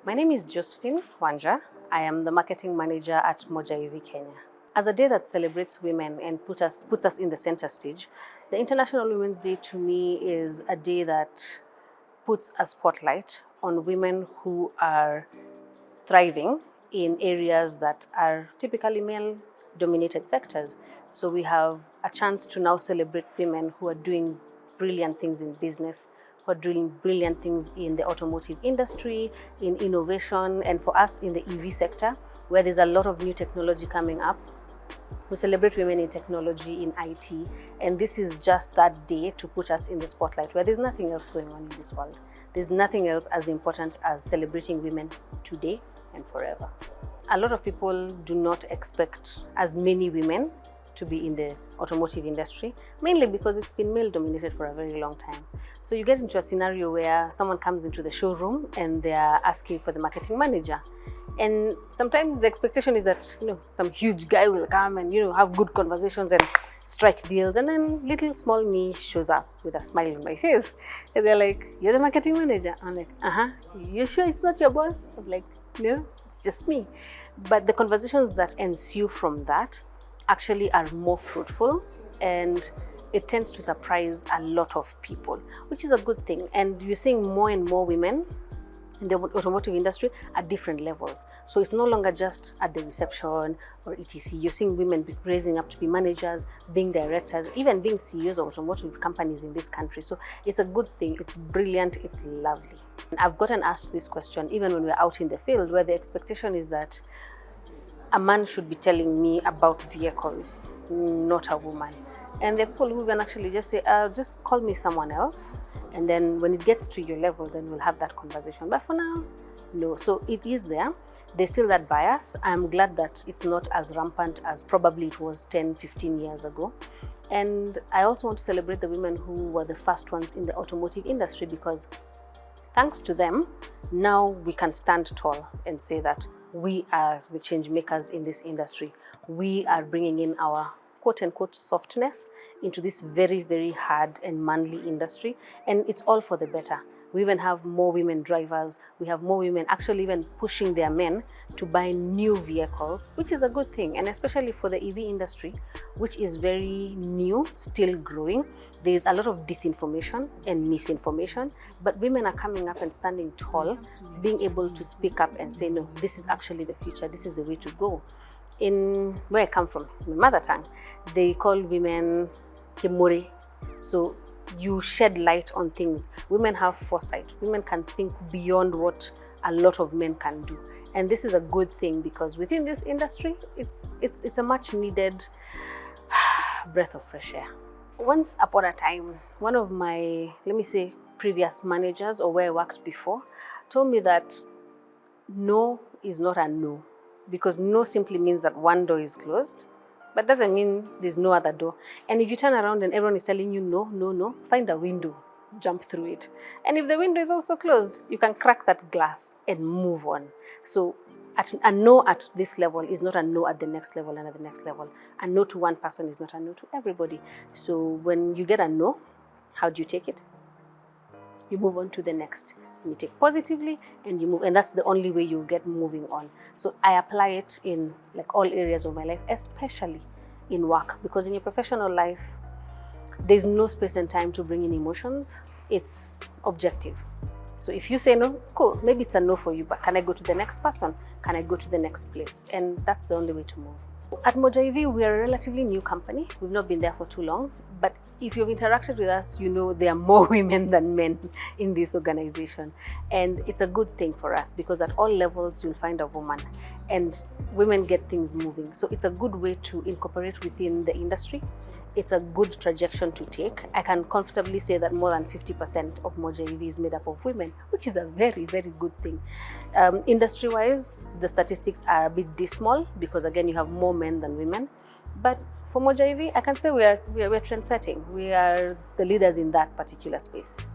My name is Josephine Wanja. I am the marketing manager at IWD, Kenya. As a day that celebrates women and puts us in the center stage, the International Women's Day to me is a day that puts a spotlight on women who are thriving in areas that are typically male-dominated sectors. So we have a chance to now celebrate women who are doing brilliant things in business, who are doing brilliant things in the automotive industry, in innovation, and for us in the EV sector, where there's a lot of new technology coming up. We celebrate women in technology, in IT, and this is just that day to put us in the spotlight where there's nothing else going on in this world. There's nothing else as important as celebrating women today and forever. A lot of people do not expect as many women to be in the automotive industry, mainly because it's been male-dominated for a very long time. So you get into a scenario where someone comes into the showroom and they are asking for the marketing manager. And sometimes the expectation is that, some huge guy will come and, have good conversations and strike deals. And then little small me shows up with a smile on my face. And they're like, "You're the marketing manager?" I'm like, "You sure it's not your boss?" I'm like, "No, it's just me." But the conversations that ensue from that actually are more fruitful, and it tends to surprise a lot of people, which is a good thing. And you're seeing more and more women in the automotive industry at different levels. So it's no longer just at the reception or etc. You're seeing women raising up to be managers, being directors, even being CEOs of automotive companies in this country. So it's a good thing, it's brilliant, it's lovely. And I've gotten asked this question even when we're out in the field, where the expectation is that a man should be telling me about vehicles, not a woman. And the people who can actually just say, just call me someone else. And then when it gets to your level, then we'll have that conversation. But for now, no. So it is there. There's still that bias. I'm glad that it's not as rampant as probably it was 10, 15 years ago. And I also want to celebrate the women who were the first ones in the automotive industry, because thanks to them, now we can stand tall and say that we are the change makers in this industry. We are bringing in our quote-unquote softness into this very, very hard and manly industry, and it's all for the better. We even have more women drivers. We have more women actually even pushing their men to buy new vehicles, which is a good thing, and especially for the EV industry, which is very new, still growing. There's a lot of disinformation and misinformation, but women are coming up and standing tall, being able to speak up and say, no, this is actually the future, this is the way to go. In where I come from, my mother tongue, they call women kimuri. So you shed light on things. Women have foresight. Women can think beyond what a lot of men can do. And this is a good thing, because within this industry, it's a much needed breath of fresh air. Once upon a time, one of my, let me say, previous managers, or where I worked before, told me that no is not a no. Because no simply means that one door is closed, but doesn't mean there's no other door. And if you turn around and everyone is telling you no, no, no, find a window, jump through it. And if the window is also closed, you can crack that glass and move on. So a no at this level is not a no at the next level and at the next level. A no to one person is not a no to everybody. So when you get a no, how do you take it? You move on to the next. You take positively and you move, and that's the only way you'll get moving on. So I apply it in like all areas of my life, especially in work, because in your professional life, there's no space and time to bring in emotions. It's objective. So if you say no, cool, maybe it's a no for you, but can I go to the next person? Can I go to the next place? And that's the only way to move. At IWD, we are a relatively new company. We've not been there for too long, but if you've interacted with us, you know there are more women than men in this organization. And it's a good thing for us, because at all levels, you'll find a woman, and women get things moving. So it's a good way to incorporate within the industry. It's a good trajectory to take. I can comfortably say that more than 50% of IWD is made up of women, which is a very, very good thing. Industry-wise, the statistics are a bit dismal, because again, you have more men than women. But for IWD, I can say we're trend-setting. We are the leaders in that particular space.